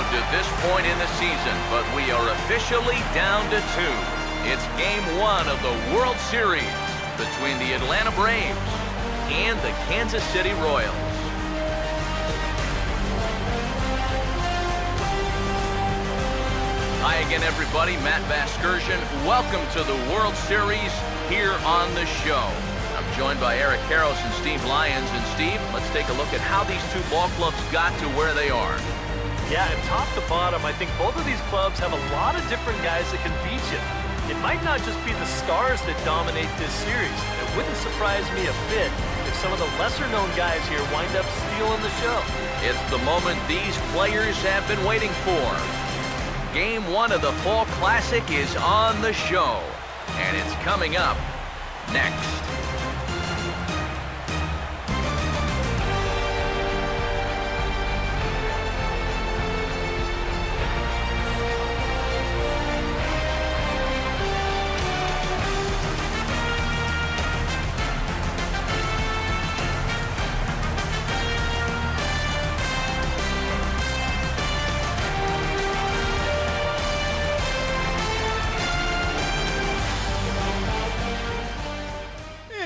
to this point in the season, but we are officially down to 2. It's Game 1 of the World Series between the Atlanta Braves and the Kansas City Royals. Hi again, everybody. Matt Vasgersian. Welcome to the World Series here on the show. I'm joined by Eric Karros and Steve Lyons. And Steve, let's take a look at how these two ball clubs got to where they are. Yeah, and top to bottom, I think both of these clubs have a lot of different guys that can beat you. It might not just be the stars that dominate this series. It wouldn't surprise me a bit if some of the lesser-known guys here wind up stealing the show. It's the moment these players have been waiting for. Game 1 of the Fall Classic is on the show, and it's coming up next.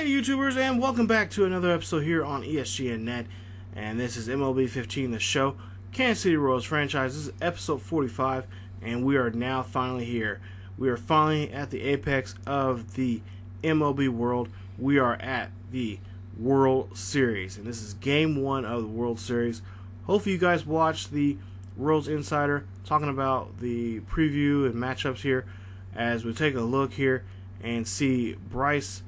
YouTubers, and welcome back to another episode here on ESGNet, and this is MLB 15, the show, Kansas City Royals franchise. This is episode 45, and we are now finally here. We are finally at the apex of the MLB world. We are at the World Series, and this is Game 1 of the World Series. Hopefully you guys watched the World's Insider talking about the preview and matchups here as we take a look here and see Bryce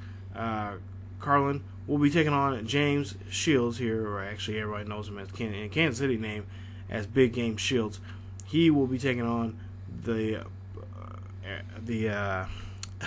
Karlic will be taking on James Shields here, or actually everybody knows him as in Kansas City name as Big Game Shields. He will be taking on the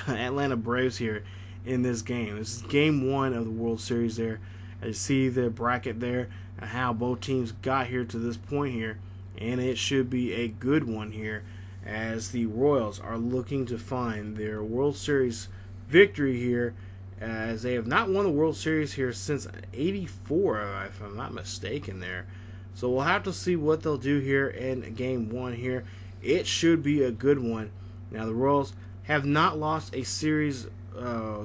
Atlanta Braves here in this game. This is Game 1 of the World Series there. As you see the bracket there and how both teams got here to this point here, and it should be a good one here as the Royals are looking to find their World Series victory here, as they have not won the World Series here since '84, if I'm not mistaken there. So we'll have to see what they'll do here in Game 1 here. It should be a good one. Now, the Royals have not lost a series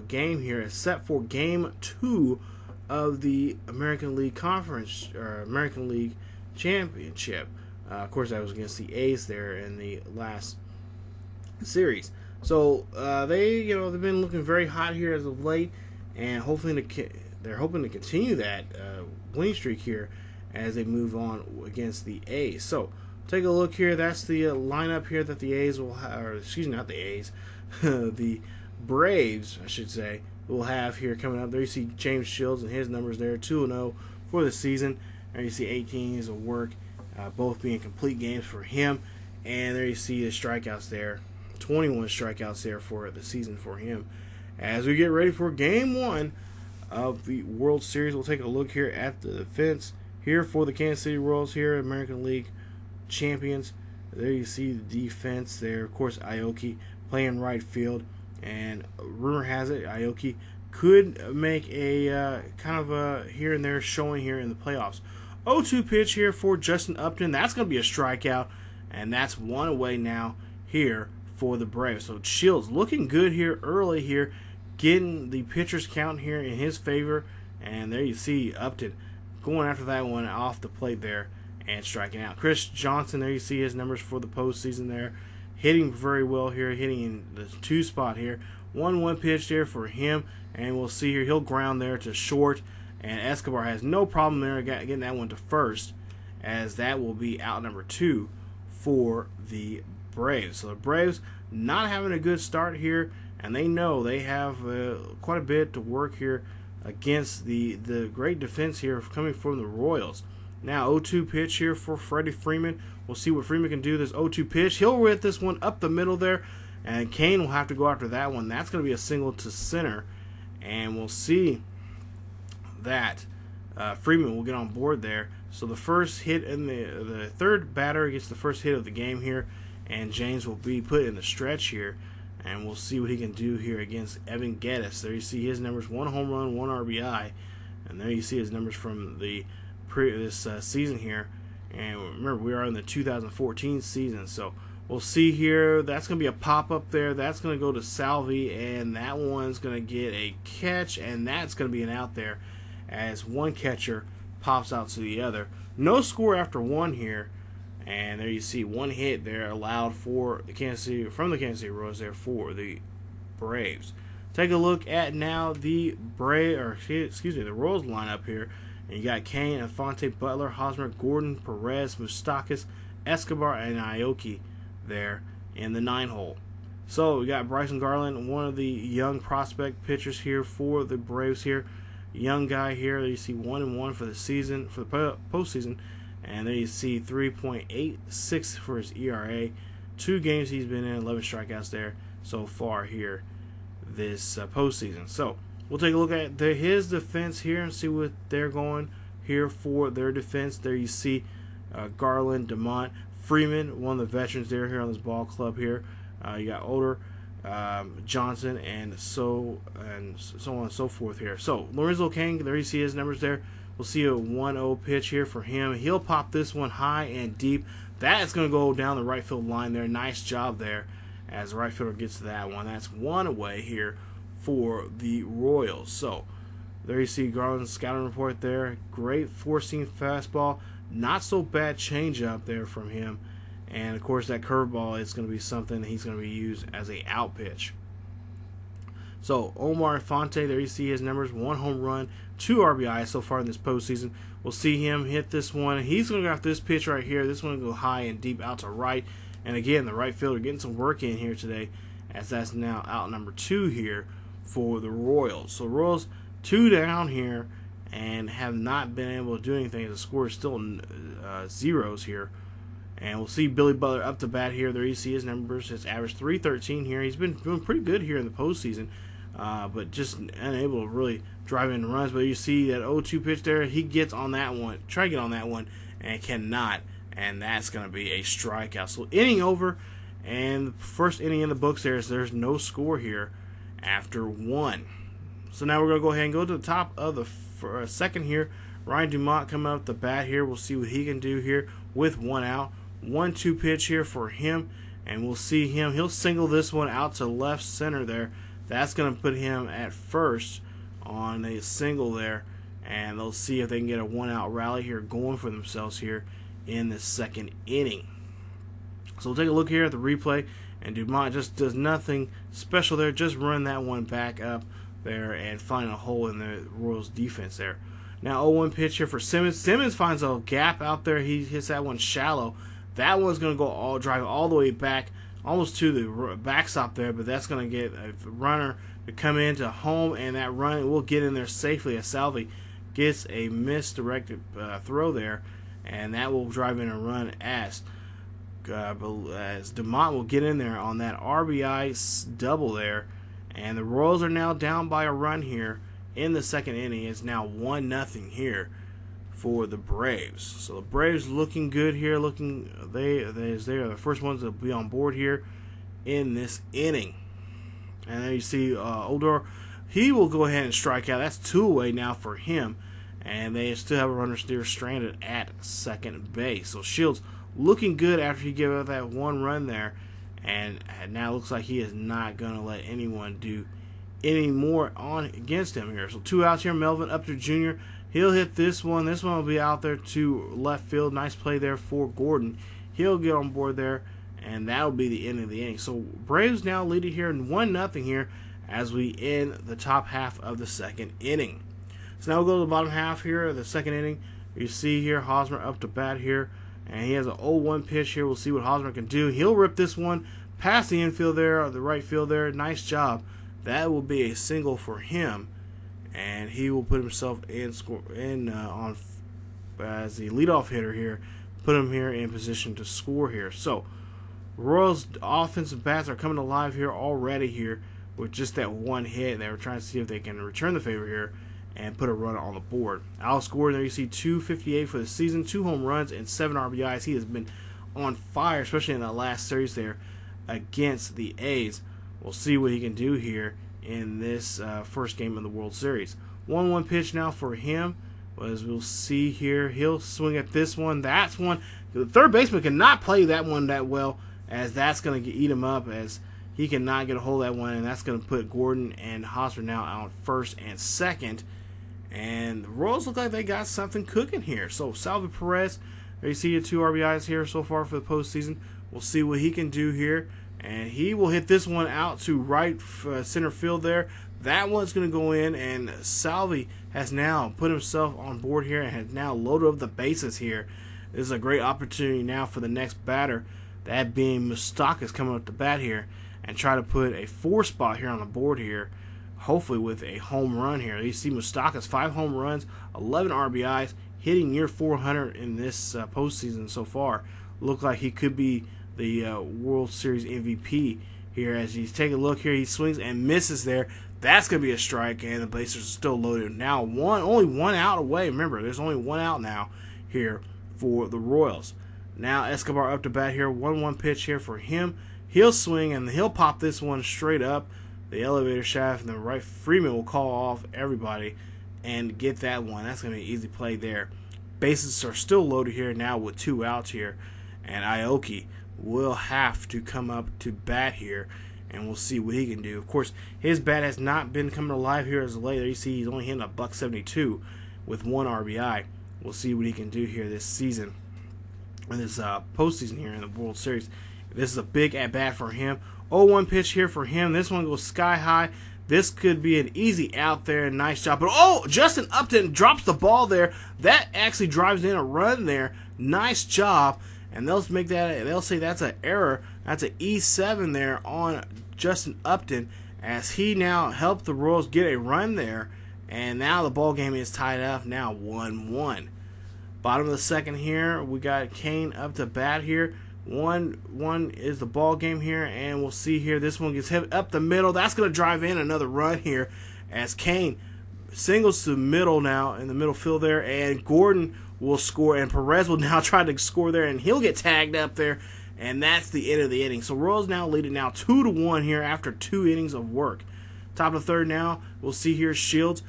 game here except for Game 2 of the American League Conference, or American League Championship. Of course, that was against the A's there in the last series. So they've been looking very hot here as of late, and hopefully they're hoping to continue that winning streak here as they move on against the A's. So take a look here. That's the lineup here that the A's will have, or excuse me, not the A's, the Braves, I should say, will have here coming up. There you see James Shields and his numbers there, 2-0 for the season. There you see 18 years of work, both being complete games for him, and there you see the strikeouts there. 21 strikeouts there for the season for him. As we get ready for Game 1 of the World Series, we'll take a look here at the defense here for the Kansas City Royals here, American League champions. There you see the defense there. Of course, Aoki playing right field, and rumor has it Aoki could make a kind of a here and there showing here in the playoffs. 0-2 pitch here for Justin Upton. That's going to be a strikeout, and that's one away now here for the Braves. So Shields looking good here early here, getting the pitcher's count here in his favor, and there you see Upton going after that one off the plate there and striking out. Chris Johnson, there you see his numbers for the postseason there, hitting very well here, hitting in the 2 spot here. 1-1 pitch there for him, and we'll see here he'll ground there to short, and Escobar has no problem there getting that one to first, as that will be out number 2 for the Braves. So the Braves not having a good start here, and they know they have quite a bit to work here against the great defense here coming from the Royals. Now 0-2 pitch here for Freddie Freeman. We'll see what Freeman can do. This 0-2 pitch, he'll hit this one up the middle there, and Kane will have to go after that one. That's going to be a single to center, and we'll see that Freeman will get on board there. So the first hit in the third batter gets the first hit of the game here, and James will be put in the stretch here, and we'll see what he can do here against Evan Geddes. There you see his numbers: 1 home run, 1 RBI, and there you see his numbers from the previous season here. And remember, we are in the 2014 season, so we'll see here. That's going to be a pop-up there. That's going to go to Salvi, and that one's going to get a catch, and that's going to be an out there as one catcher pops out to the other. No score after one here, and there you see one hit there allowed for the Kansas City Royals there for the Braves. Take a look at now the Royals lineup here. And you got Kane, Infante, Butler, Hosmer, Gordon, Perez, Moustakas, Escobar, and Aoki there in the 9-hole. So we got Bryce Karlic, one of the young prospect pitchers here for the Braves here. Young guy here. There you see 1-1 for the season, for the postseason. And there you see 3.86 for his ERA. 2 games he's been in, 11 strikeouts there so far here this postseason. So we'll take a look at his defense here and see what they're going here for their defense. There you see Garland, DeMont, Freeman, one of the veterans there here on this ball club here. You got Oder, Johnson, and so on and so forth here. So Lorenzo Kang, there you see his numbers there. We'll see a 1-0 pitch here for him. He'll pop this one high and deep. That's going to go down the right field line there. Nice job there as the right fielder gets to that one. That's one away here for the Royals. So there you see Garland's scouting report there. Great four-seam fastball. Not so bad changeup there from him. And of course that curveball is going to be something that he's going to be used as a out pitch. So Omar Infante, there you see his numbers. 1 home run, 2 RBIs so far in this postseason. We'll see him hit this one. He's going to go off this pitch right here. This one will go high and deep out to right. And again, the right fielder getting some work in here today, as that's now out number 2 here for the Royals. So Royals 2 down here and have not been able to do anything. The score is still zeros here. And we'll see Billy Butler up to bat here. There you see his numbers. His average .313 here. He's been doing pretty good here in the postseason, but just unable to really drive in runs. But you see that 0-2 pitch there. He gets on that one. Try to get on that one and cannot. And that's going to be a strikeout. So inning over. And first inning in the books there's no score here after 1. So now we're going to go ahead and go to the top of the second here. Ryan Dumont coming up the bat here. We'll see what he can do here with 1 out. 1-2 pitch here for him. And we'll see him. He'll single this one out to left center there. That's going to put him at first on a single there. And they'll see if they can get a 1-out rally here going for themselves here in the second inning. So we'll take a look here at the replay. And Dumont just does nothing special there. Just run that one back up there and find a hole in the Royals defense there. Now 0-1 pitch here for Simmons. Simmons finds a gap out there. He hits that one shallow. That one's going to go drive all the way back, almost to the backstop there, but that's going to get a runner to come into home, and that run will get in there safely as Salvi gets a misdirected throw there, and that will drive in a run as DeMont will get in there on that RBI double there, and the Royals are now down by a run here in the second inning. It's now 1-0 here for the Braves. So the Braves looking good here. They are the first ones to be on board here in this inning. And then you see Odor. He will go ahead and strike out. That's 2 away now for him. And they still have a runner still stranded at second base. So Shields looking good after he gave up that 1 run there. And now it looks like he is not going to let anyone do any more on against him here. So 2 outs here. Melvin Upton Jr. He'll hit this one. This one will be out there to left field. Nice play there for Gordon. He'll get on board there, and that will be the end of the inning. So Braves now lead it here in 1-0 here as we end the top half of the second inning. So now we'll go to the bottom half here of the second inning. You see here Hosmer up to bat here, and he has an 0-1 pitch here. We'll see what Hosmer can do. He'll rip this one past the infield there, or the right field there. Nice job. That will be a single for him, and he will put himself on as the leadoff hitter here. Put him here in position to score here. So Royals offensive bats are coming alive here already here with just that 1 hit. They were trying to see if they can return the favor here and put a run on the board. Alex Gordon, there you see 258 for the season, 2 home runs and 7 RBIs. He has been on fire, especially in that last series there against the A's. We'll see what he can do here in this first game of the World Series. 1-1 pitch now for him. As we'll see here, he'll swing at this one. That's one. The third baseman cannot play that one that well, as that's going to eat him up, as he cannot get a hold of that one, and that's going to put Gordon and Hosmer now out first and second. And the Royals look like they got something cooking here. So Salvi Perez, there you see your 2 RBIs here so far for the postseason. We'll see what he can do here, and he will hit this one out to right center field there. That one's going to go in, and Salvi has now put himself on board here and has now loaded up the bases here. This is a great opportunity now for the next batter, that being Moustakas, coming up the bat here and try to put a 4 spot here on the board here, hopefully with a home run here. You see Moustakas, 5 home runs, 11 RBIs, hitting near 400 in this postseason so far. Look like he could be the World Series MVP here. As he's taking a look here, he swings and misses there. That's going to be a strike, and the bases are still loaded. Now only one out away. Remember, there's only 1 out now here for the Royals. Now Escobar up to bat here. 1-1 pitch here for him. He'll swing, and he'll pop this one straight up the elevator shaft, and then right Freeman will call off everybody and get that one. That's going to be an easy play there. Bases are still loaded here now with 2 outs here, and Aoki will have to come up to bat here, and we'll see what he can do. Of course, his bat has not been coming alive here as of late. There you see he's only hitting a $172 with 1 RBI. We'll see what he can do here this season, in this postseason here in the World Series. This is a big at-bat for him. 0-1 pitch here for him. This one goes sky high. This could be an easy out there. Nice job. But Justin Upton drops the ball there. That actually drives in a run there. Nice job. And they'll say that's an error. That's an E7 there on Justin Upton, as he now helped the Royals get a run there. And now the ball game is tied up. Now 1-1. Bottom of the second here, we got Kane up to bat here. 1-1 is the ball game here, and we'll see here. This one gets hit up the middle. That's going to drive in another run here, as Kane singles to the middle now in the middle field there, and Gordon will score, and Perez will now try to score there, and he'll get tagged up there, and that's the end of the inning. So Royals now leading now 2-1 here after 2 innings of work. Top of the third now, we'll see here Shields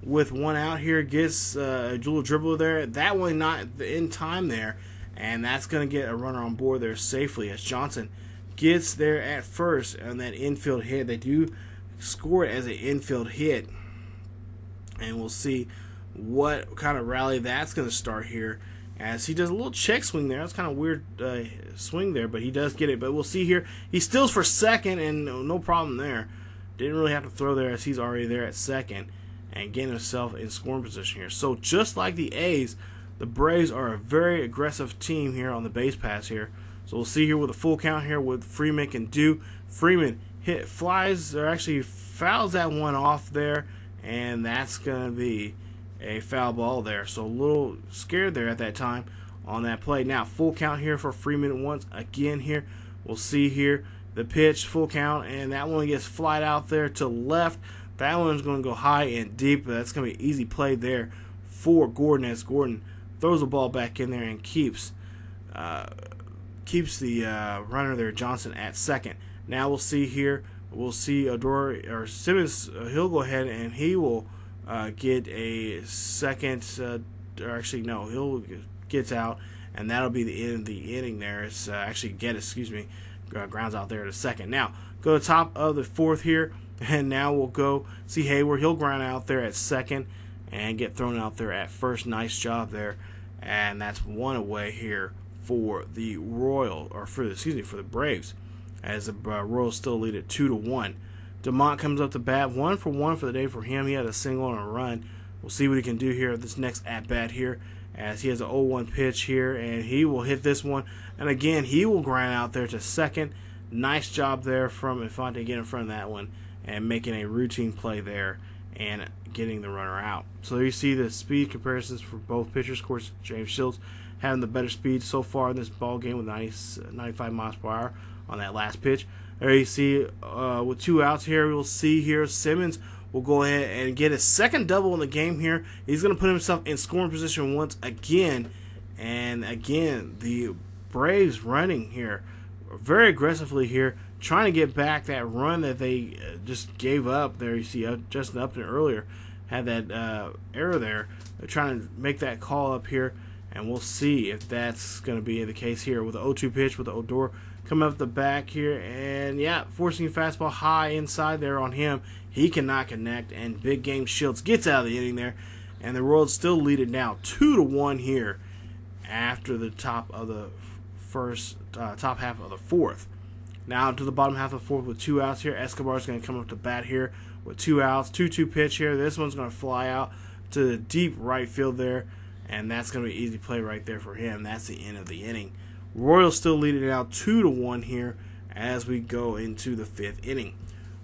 with 1 out here gets a little dribble there. That one not in time there. And that's going to get a runner on board there safely, as Johnson gets there at first on that infield hit. They do score it as an infield hit. And we'll see what kind of rally that's going to start here, as he does a little check swing there. That's kind of weird swing there, but he does get it. But we'll see here. He steals for second, and no problem there. Didn't really have to throw there, as he's already there at second and getting himself in scoring position here. So just like the A's, the Braves are a very aggressive team here on the base pass here. So we'll see here with a full count here what Freeman can do. Freeman fouls that one off there, and that's going to be a foul ball there. So a little scared there at that time on that play. Now full count here for Freeman once again here. We'll see here the pitch, full count, and that one gets flied out there to left. That one's going to go high and deep, but that's going to be an easy play there for Gordon, as Gordon throws the ball back in there and keeps the runner there, Johnson, at second. Now we'll see here. We'll see Simmons. He'll go ahead and he will get a second. He'll gets out, and that'll be the end of the inning there. It's grounds out there to second. Now go to top of the fourth here, and now we'll go see Hayward. He'll ground out there at second and get thrown out there at first. Nice job there. And that's 1 away here for the for the Braves, as the Royals still lead at 2-1. DeMont comes up to bat, 1 for 1 for the day for him. He had a single and a run. We'll see what he can do here at this next at bat here, as he has an 0-1 pitch here, and he will hit this one. And again, he will grind out there to second. Nice job there from Infante getting in front of that one and making a routine play there and getting the runner out. So there you see the speed comparisons for both pitchers. Of course, James Shields having the better speed so far in this ball game with 95 miles per hour on that last pitch. There you see with 2 outs here, we'll see here Simmons will go ahead and get his second double in the game here. He's going to put himself in scoring position once again. And again, the Braves running here very aggressively here, trying to get back that run that they just gave up. There you see Justin Upton earlier had that error there. They're trying to make that call up here, and we'll see if that's going to be the case here with the 0-2 pitch with the Odor coming up the back here, and yeah, forcing a fastball high inside there on him. He cannot connect, and Big Game Shields gets out of the inning there, and the Royals still lead it now 2-1 here after the top of the top half of the fourth. Now to the bottom half of the fourth with 2 outs here. Escobar is going to come up to bat here with 2 outs. 2-2 pitch here. This one's going to fly out to the deep right field there, and that's going to be an easy play right there for him. That's the end of the inning. Royals still leading it out 2-1 here as we go into the 5th inning.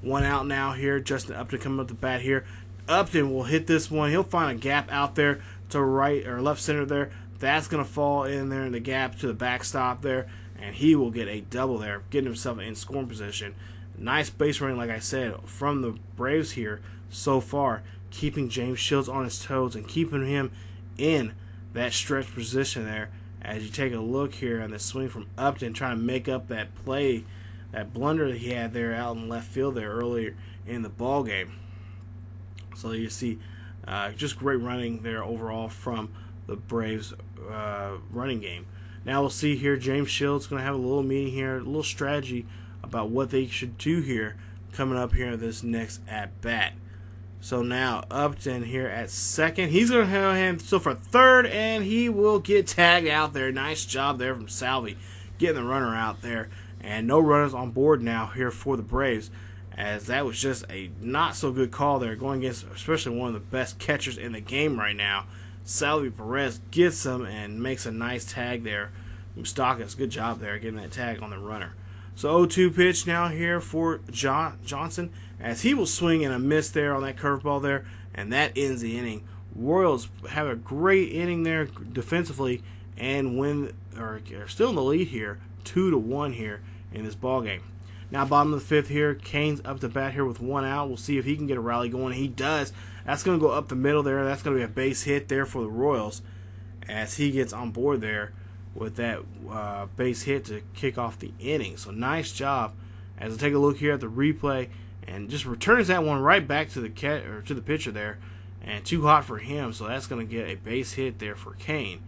1 out now here. Justin Upton coming up to bat here. Upton will hit this one. He'll find a gap out there to right or left center there. That's going to fall in there in the gap to the backstop there, and he will get a double there, getting himself in scoring position. Nice base running, like I said, from the Braves here so far, keeping James Shields on his toes and keeping him in that stretch position there. As you take a look here on the swing from Upton, trying to make up that play, that blunder that he had there out in left field there earlier in the ball game. So you see just great running there overall from the Braves running game. Now we'll see here, James Shields going to have a little meeting here, a little strategy about what they should do here coming up here in this next at-bat. So now Upton here at second. He's going to have him still for third, and he will get tagged out there. Nice job there from Salvi getting the runner out there. And no runners on board now here for the Braves, as that was just a not so good call there, going against especially one of the best catchers in the game right now. Salvi Perez gets him and makes a nice tag there. Moustakas, good job there getting that tag on the runner. So 0-2 pitch now here for Johnson, as he will swing and a miss there on that curveball there, and that ends the inning. Royals have a great inning there defensively and are still in the lead here, 2-1 here in this ball game. Now bottom of the 5th here, Kane's up to bat here with 1 out. We'll see if he can get a rally going. He does. That's going to go up the middle there. That's going to be a base hit there for the Royals as he gets on board there with that base hit to kick off the inning. So nice job. As I take a look here at the replay, and just returns that one right back to the pitcher there, and too hot for him. So that's going to get a base hit there for Kane.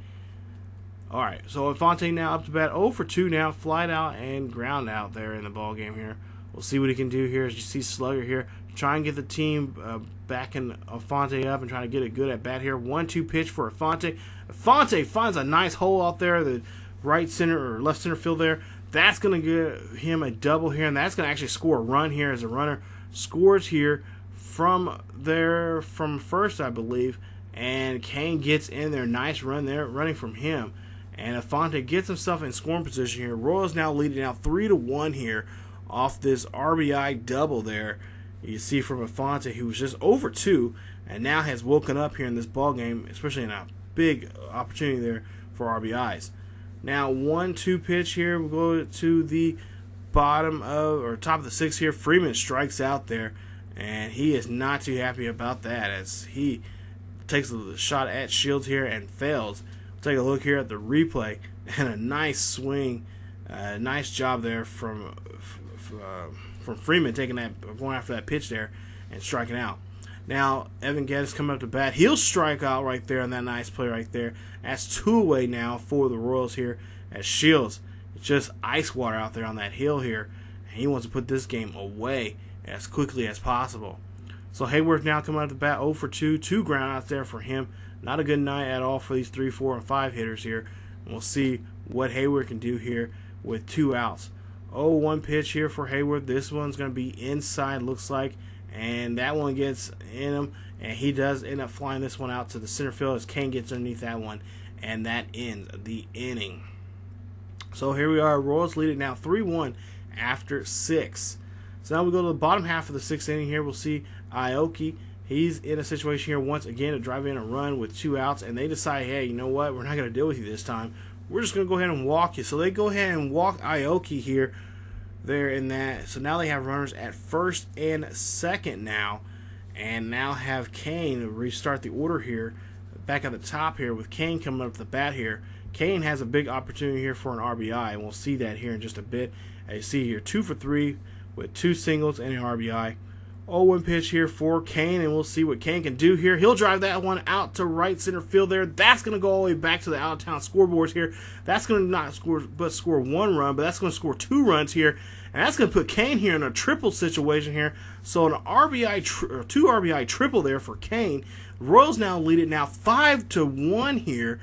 All right, so Infante now up to bat 0-2 now, flied out and ground out there in the ball game here. We'll see what he can do here. As you see Slugger here, try and get the team backing Infante up and trying to get a good at bat here. 1-2 pitch for Infante. Infante finds a nice hole out there, the right center or left center field there. That's going to give him a double here, and that's going to actually score a run here as a runner scores here from first, I believe. And Kane gets in there. Nice run there, running from him. And Infante gets himself in scoring position here. Royals now leading out 3-1 here off this RBI double there. You see from Infante, who was just over 2 and now has woken up here in this ball game, especially in a big opportunity there for RBIs. Now 1-2 pitch here. We'll go to the top of the 6th here. Freeman strikes out there, and he is not too happy about that as he takes a shot at Shields here and fails. Take a look here at the replay, and a nice swing, nice job there from Freeman going after that pitch there and striking out. Now Evan Geddes coming up to bat. He'll strike out right there on that nice play right there. That's 2 away now for the Royals here as Shields. It's just ice water out there on that hill here, and he wants to put this game away as quickly as possible. So Hayworth now coming out the bat 0-2, 2 ground outs there for him. Not a good night at all for these 3, 4, and 5 hitters here. And we'll see what Hayward can do here with 2 outs. 0-1 pitch here for Hayward. This one's going to be inside, looks like. And that one gets in him. And he does end up flying this one out to the center field as Kane gets underneath that one. And that ends the inning. So here we are. Royals lead it now 3-1 after 6. So now we go to the bottom half of the 6th inning here. We'll see Aoki. He's in a situation here once again to drive in a run with 2 outs, and they decide, hey, you know what? We're not going to deal with you this time. We're just going to go ahead and walk you. So they go ahead and walk Aoki here, there in that. So now they have runners at first and second now, and now have Kane restart the order here, back at the top here with Kane coming up to the bat here. Kane has a big opportunity here for an RBI, and we'll see that here in just a bit. As you see here, 2 for 3 with 2 singles and an RBI. 0-1 pitch here for Kane, and we'll see what Kane can do here. He'll drive that one out to right center field there. That's going to go all the way back to the out-of-town scoreboards here. That's going to not score, but score 1 run, but that's going to score 2 runs here. And that's going to put Kane here in a triple situation here. So an RBI, 2 RBI triple there for Kane. Royals now lead it now 5-1 here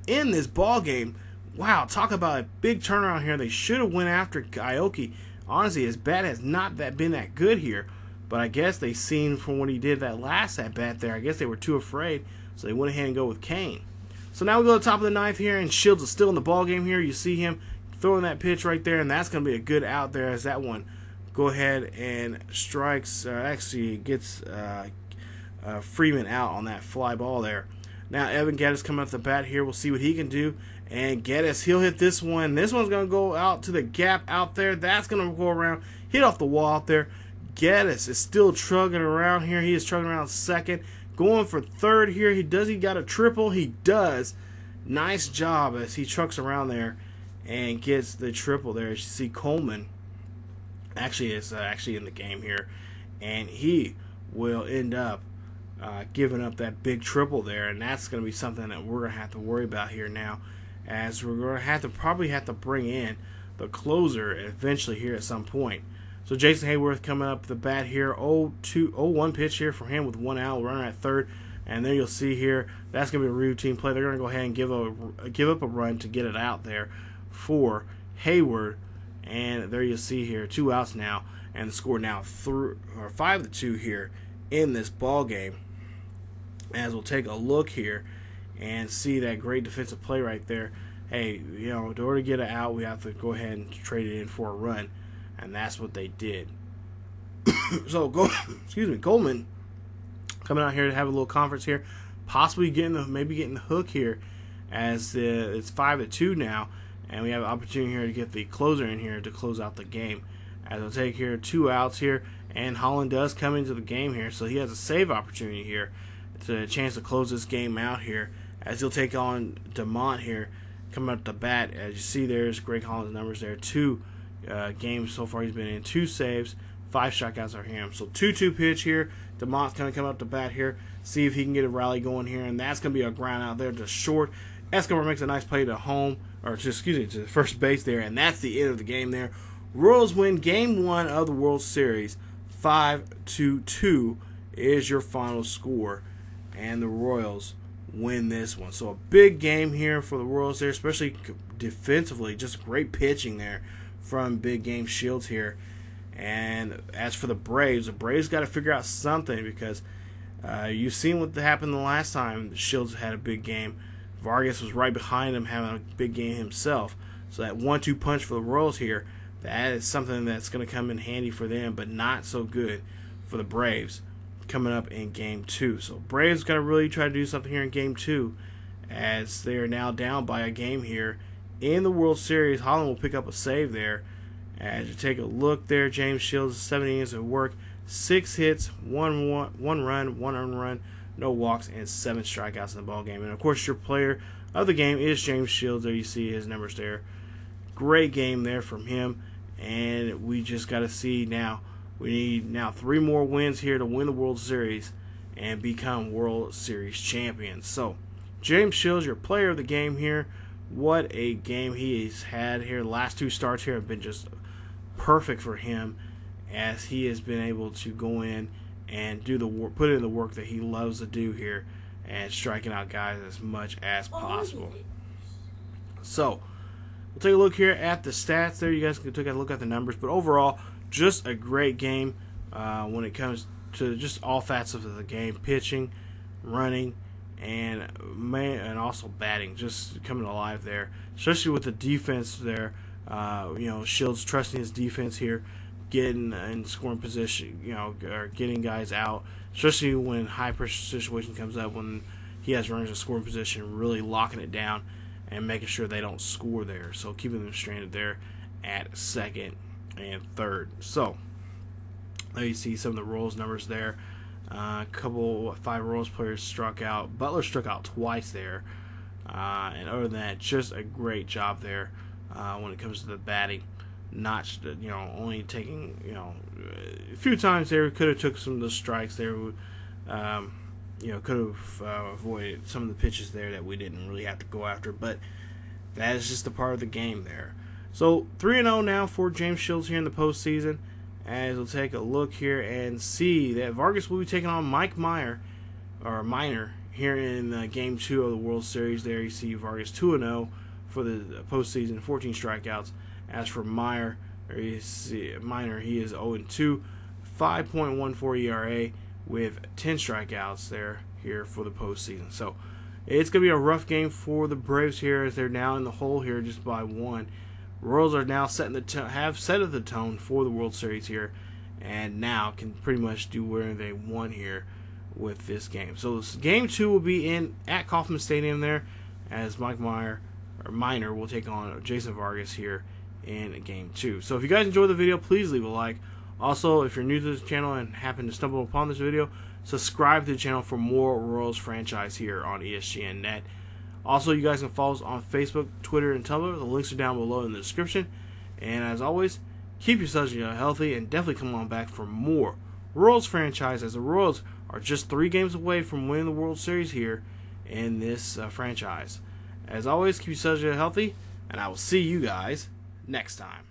in this ball game. Wow, talk about a big turnaround here. They should have went after Aoki. Honestly, his bat has not been that good here. But I guess they seen from what he did that last at-bat there, I guess they were too afraid, so they went ahead and go with Kane. So now we go to the top of the 9th here, and Shields is still in the ball game here. You see him throwing that pitch right there, and that's going to be a good out there as that one go ahead and strikes, actually gets Freeman out on that fly ball there. Now Evan Geddes coming up the bat here. We'll see what he can do. And Geddes, he'll hit this one. This one's going to go out to the gap out there. That's going to go around, hit off the wall out there. Geddes is still trugging around here. He is trugging around second. Going for third here. He got a triple. He does. Nice job as he trucks around there and gets the triple there. As you see, Coleman actually is in the game here. And he will end up giving up that big triple there. And that's going to be something that we're going to have to worry about here now. As we're going to probably have to bring in the closer eventually here at some point. So Jason Hayworth coming up the bat here, 0-1 pitch here for him with 1 out, runner at third, and there you'll see here that's going to be a routine play. They're going to go ahead and give up a run to get it out there for Hayward, and there you'll see here 2 outs now, and the score now 5-2 here in this ball game. As we'll take a look here and see that great defensive play right there. Hey, in order to get it out, we have to go ahead and trade it in for a run. And that's what they did. So, Coleman coming out here to have a little conference here, possibly getting the hook here, as it's 5-2 now, and we have an opportunity here to get the closer in here to close out the game. As we'll take here 2 outs here, and Holland does come into the game here, so he has a save opportunity here. It's a chance to close this game out here, as he'll take on DeMont here, coming up the bat. As you see, there's Greg Holland's numbers there, 2 games so far he's been in, 2 saves, 5 strikeouts are him. So 2-2 pitch here. DeMont's going to come up the bat here, see if he can get a rally going here, and that's going to be a ground out there to short. Escobar makes a nice play to home, to the first base there, and that's the end of the game there. Royals win Game 1 of the World Series. 5-2 is your final score, and the Royals win this one. So a big game here for the Royals there, especially defensively. Just great pitching there from Big Game Shields here. And as for the Braves got to figure out something, because you've seen what happened the last time Shields had a big game. Vargas was right behind him having a big game himself. So that 1-2 punch for the Royals here, that is something that's going to come in handy for them, but not so good for the Braves coming up in Game 2. So Braves got to really try to do something here in Game 2, as they are now down by a game here in the World Series. Holland will pick up a save there. As you take a look there, James Shields, 7 innings of work, 6 hits, 1 run, 1 earned run, no walks, and 7 strikeouts in the ball game. And of course, your player of the game is James Shields. There you see his numbers there. Great game there from him. And we just got to see now. We need now 3 more wins here to win the World Series and become World Series champions. So, James Shields, your player of the game here. What a game he's had here. The last 2 starts here have been just perfect for him, as he has been able to go in and do the work, put in the work that he loves to do here, and striking out guys as much as possible. So, we'll take a look here at the stats there. You guys can take a look at the numbers, but overall, just a great game when it comes to just all facets of the game: pitching, running, and also batting, just coming alive there, especially with the defense there. Shields trusting his defense here, getting in scoring position, or getting guys out, especially when high pressure situation comes up, when he has runners in scoring position, really locking it down and making sure they don't score there. So keeping them stranded there at second and third. So there you see some of the Royals numbers there. 5 Royals players struck out. Butler struck out twice there. And other than that, just a great job there when it comes to the batting notched, only taking, a few times there could have took some of the strikes there, could have avoided some of the pitches there that we didn't really have to go after, but that is just a part of the game there. So 3-0 now for James Shields here in the postseason, as we'll take a look here and see that Vargas will be taking on Mike Minor here in Game 2 of the World Series. There you see Vargas 2-0 for the postseason, 14 strikeouts. As for Minor, he is 0-2, 5.14 ERA with 10 strikeouts here for the postseason. So it's going to be a rough game for the Braves here, as they're now in the hole here just by 1. Royals are now set the tone for the World Series here, and now can pretty much do whatever they want here with this game. So Game 2 will be at Kauffman Stadium there, as Mike Minor will take on Jason Vargas here in Game 2. So if you guys enjoyed the video, please leave a like. Also, if you're new to this channel and happen to stumble upon this video, subscribe to the channel for more Royals franchise here on ESGNet. Also, you guys can follow us on Facebook, Twitter, and Tumblr. The links are down below in the description. And as always, keep yourselves healthy and definitely come on back for more Royals franchise, as the Royals are just 3 games away from winning the World Series here in this franchise. As always, keep yourselves healthy, and I will see you guys next time.